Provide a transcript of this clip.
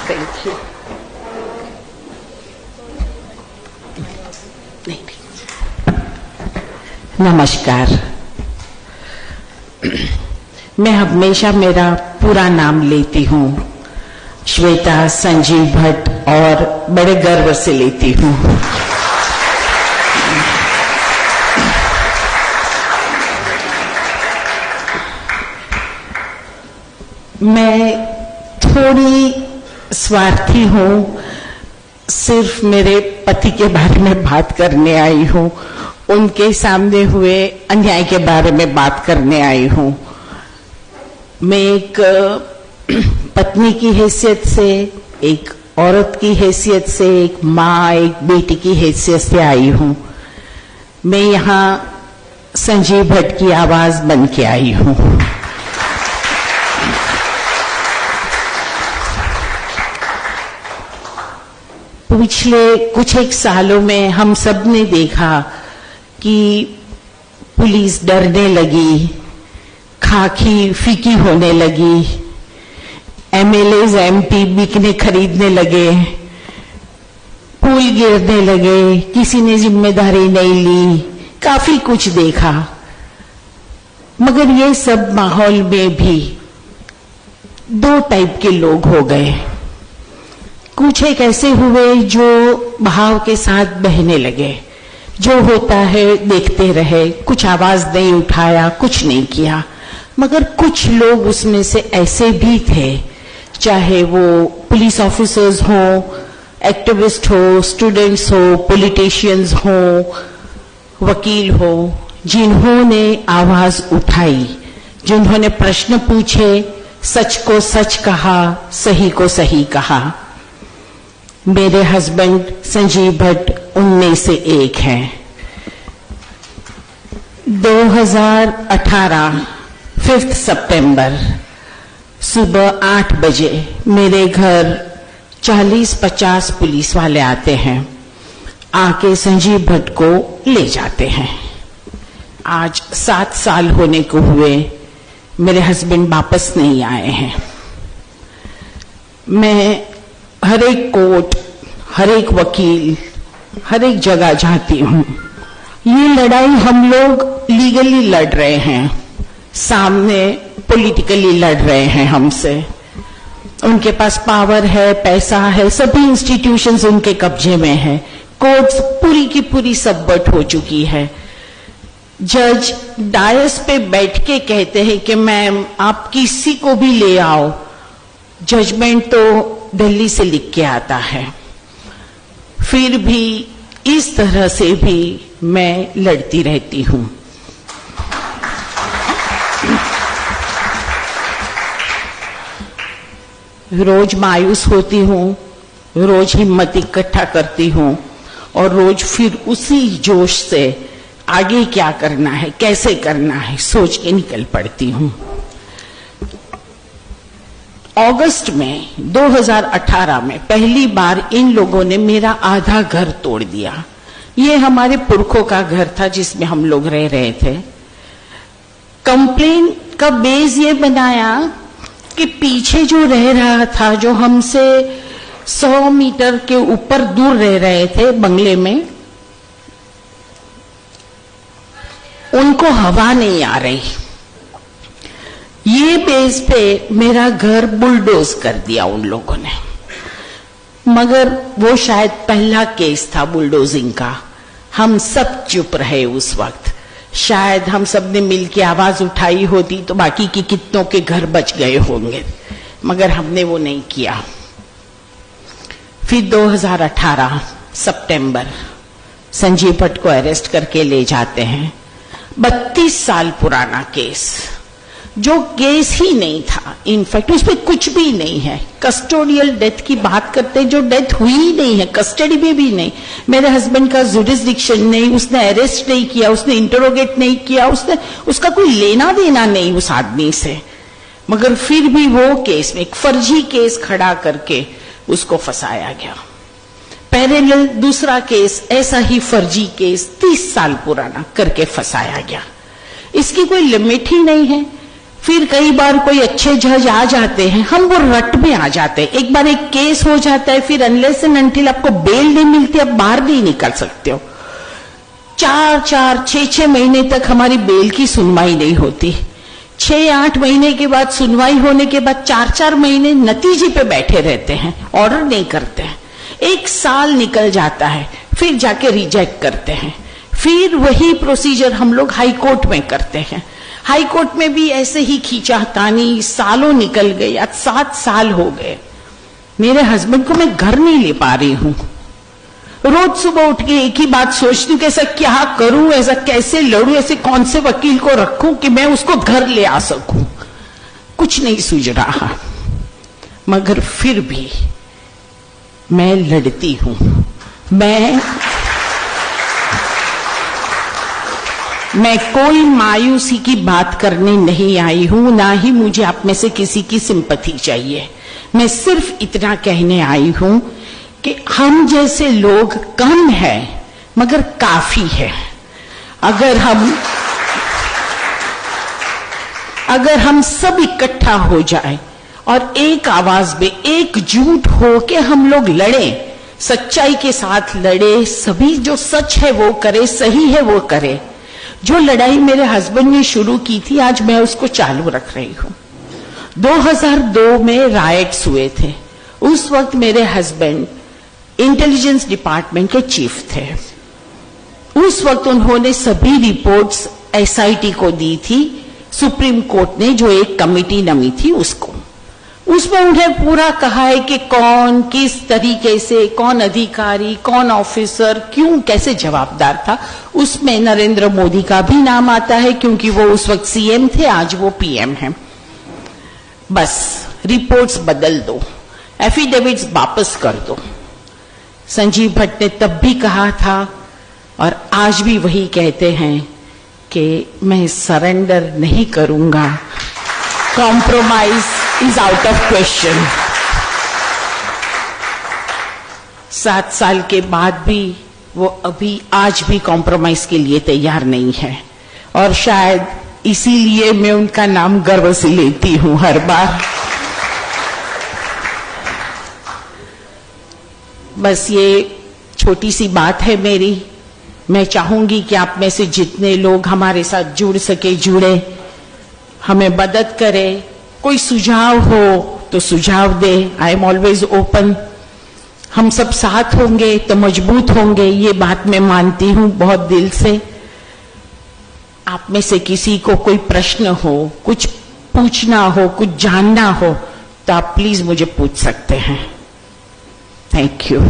Thank you. नमस्कार। मैं हमेशा मेरा पूरा नाम लेती हूँ, श्वेता संजीव भट्ट, और बड़े गर्व से लेती हूँ। मैं थोड़ी स्वार्थी हूँ, सिर्फ मेरे पति के बारे में बात करने आई हूँ, उनके सामने हुए अन्याय के बारे में बात करने आई हूँ। मैं एक पत्नी की हैसियत से, एक औरत की हैसियत से, एक माँ, एक बेटी की हैसियत से आई हूँ। मैं यहाँ संजीव भट्ट की आवाज बन के आई हूँ। पिछले कुछ एक सालों में हम सब ने देखा कि पुलिस डरने लगी, खाकी फीकी होने लगी, एमएलएज एमपी बिकने खरीदने लगे, पुल गिरने लगे, किसी ने जिम्मेदारी नहीं ली, काफी कुछ देखा। मगर ये सब माहौल में भी दो टाइप के लोग हो गए। कुछ एक ऐसे हुए जो भाव के साथ बहने लगे, जो होता है देखते रहे, कुछ आवाज नहीं उठाया, कुछ नहीं किया। मगर कुछ लोग उसमें से ऐसे भी थे, चाहे वो पुलिस ऑफिसर्स हो, एक्टिविस्ट हो, स्टूडेंट्स हो, पॉलिटिशियंस हो, वकील हो, जिन्होंने आवाज उठाई, जिन्होंने प्रश्न पूछे, सच को सच कहा, सही को सही कहा। मेरे हस्बैंड संजीव भट्ट उनमें से एक हैं। 2018 5 सितंबर सुबह 8 बजे मेरे घर 40-50 पुलिस वाले आते हैं, आके संजीव भट्ट को ले जाते हैं। आज 7 साल होने को हुए, मेरे हस्बैंड वापस नहीं आए हैं। मैं हर एक कोर्ट, हर एक वकील, हर एक जगह जाती हूँ। ये लड़ाई हम लोग लीगली लड़ रहे हैं, सामने पॉलिटिकली लड़ रहे हैं हमसे। उनके पास पावर है, पैसा है, सभी इंस्टीट्यूशंस उनके कब्जे में है, कोर्ट्स पूरी की पूरी सबबट हो चुकी है। जज डायस पे बैठ के कहते हैं कि मैम आप किसी को भी ले आओ, जजमेंट तो दिल्ली से लिख के आता है। फिर भी इस तरह से भी मैं लड़ती रहती हूं। रोज मायूस होती हूं, रोज हिम्मत इकट्ठा करती हूं, और रोज फिर उसी जोश से आगे क्या करना है, कैसे करना है, सोच के निकल पड़ती हूं। अगस्त में 2018 में पहली बार इन लोगों ने मेरा आधा घर तोड़ दिया। ये हमारे पुरखों का घर था जिसमें हम लोग रह रहे थे। कंप्लेन का बेस ये बनाया कि पीछे जो रह रहा था, जो हमसे 100 मीटर के ऊपर दूर रह रहे थे बंगले में, उनको हवा नहीं आ रही। ये बेस पे मेरा घर बुलडोज कर दिया उन लोगों ने। मगर वो शायद पहला केस था बुलडोजिंग का। हम सब चुप रहे उस वक्त। शायद हम सब ने मिलकर आवाज उठाई होती तो बाकी की कितनों के घर बच गए होंगे, मगर हमने वो नहीं किया। फिर 2018 सितंबर संजीव भट्ट को अरेस्ट करके ले जाते हैं। 32 साल पुराना केस, जो केस ही नहीं था, इनफैक्ट उसमें कुछ भी नहीं है। कस्टोडियल डेथ की बात करते हैं, जो डेथ हुई ही नहीं है, कस्टडी में भी नहीं। मेरे हस्बैंड का जुरिसडिक्शन नहीं, उसने अरेस्ट नहीं किया, उसने इंटरोगेट नहीं किया, उसका कोई लेना देना नहीं उस आदमी से। मगर फिर भी वो केस में एक फर्जी केस खड़ा करके उसको फंसाया गया। पैरेलल दूसरा केस, ऐसा ही फर्जी केस 30 साल पुराना करके फंसाया गया। इसकी कोई लिमिट ही नहीं है। फिर कई बार कोई अच्छे जज आ जाते हैं, हम वो रट में आ जाते हैं। एक बार एक केस हो जाता है, फिर अनलेस एंड अनटिल आपको बेल नहीं मिलती, आप बाहर नहीं निकल सकते हो। 4-4, 6-6 महीने तक हमारी बेल की सुनवाई नहीं होती। 6-8 महीने के बाद सुनवाई होने के बाद 4-4 महीने नतीजे पे बैठे रहते हैं, ऑर्डर नहीं करते हैं। 1 साल निकल जाता है, फिर जाके रिजेक्ट करते हैं। फिर वही प्रोसीजर हम लोग हाई कोर्ट में करते हैं। हाई कोर्ट में भी ऐसे ही खींचातानी, सालों निकल गए, आज 7 साल हो गए। मेरे हस्बैंड को मैं घर नहीं ले पा रही हूं। रोज सुबह उठ के एक ही बात सोचती हूँ कि ऐसा क्या करूं, ऐसा कैसे लड़ूं, ऐसे कौन से वकील को रखूं कि मैं उसको घर ले आ सकूं। कुछ नहीं सूझ रहा, मगर फिर भी मैं लड़ती हूं। मैं कोई मायूसी की बात करने नहीं आई हूं, ना ही मुझे आप में से किसी की सिंपैथी चाहिए। मैं सिर्फ इतना कहने आई हूं कि हम जैसे लोग कम हैं, मगर काफी है। अगर हम सब इकट्ठा हो जाए और एक आवाज में एकजुट हो के हम लोग लड़े, सच्चाई के साथ लड़े, सभी जो सच है वो करे, सही है वो करे। जो लड़ाई मेरे हस्बैंड ने शुरू की थी, आज मैं उसको चालू रख रही हूं। 2002 में राइट्स हुए थे। उस वक्त मेरे हस्बैंड इंटेलिजेंस डिपार्टमेंट के चीफ थे। उस वक्त उन्होंने सभी रिपोर्ट्स एसआईटी को दी थी, सुप्रीम कोर्ट ने जो एक कमेटी नमी थी उसको। उसमें उन्हें पूरा कहा है कि कौन किस तरीके से, कौन अधिकारी, कौन ऑफिसर, क्यों, कैसे जवाबदार था। उसमें नरेंद्र मोदी का भी नाम आता है क्योंकि वो उस वक्त सीएम थे, आज वो पीएम हैं। बस रिपोर्ट्स बदल दो, एफिडेविट्स वापस कर दो। संजीव भट्ट ने तब भी कहा था और आज भी वही कहते हैं कि मैं सरेंडर नहीं करूंगा, compromise is out of question. 7 साल के बाद भी वो अभी आज भी कॉम्प्रोमाइज के लिए तैयार नहीं है, और शायद इसीलिए मैं उनका नाम गर्व से लेती हूं हर बार। बस ये छोटी सी बात है मेरी। मैं चाहूंगी कि आप में से जितने लोग हमारे साथ जुड़ सके जुड़े, हमें मदद करें। कोई सुझाव हो तो सुझाव दे, आई एम ऑलवेज ओपन। हम सब साथ होंगे तो मजबूत होंगे, ये बात मैं मानती हूं बहुत दिल से। आप में से किसी को कोई प्रश्न हो, कुछ पूछना हो, कुछ जानना हो, तो आप प्लीज मुझे पूछ सकते हैं। Thank you.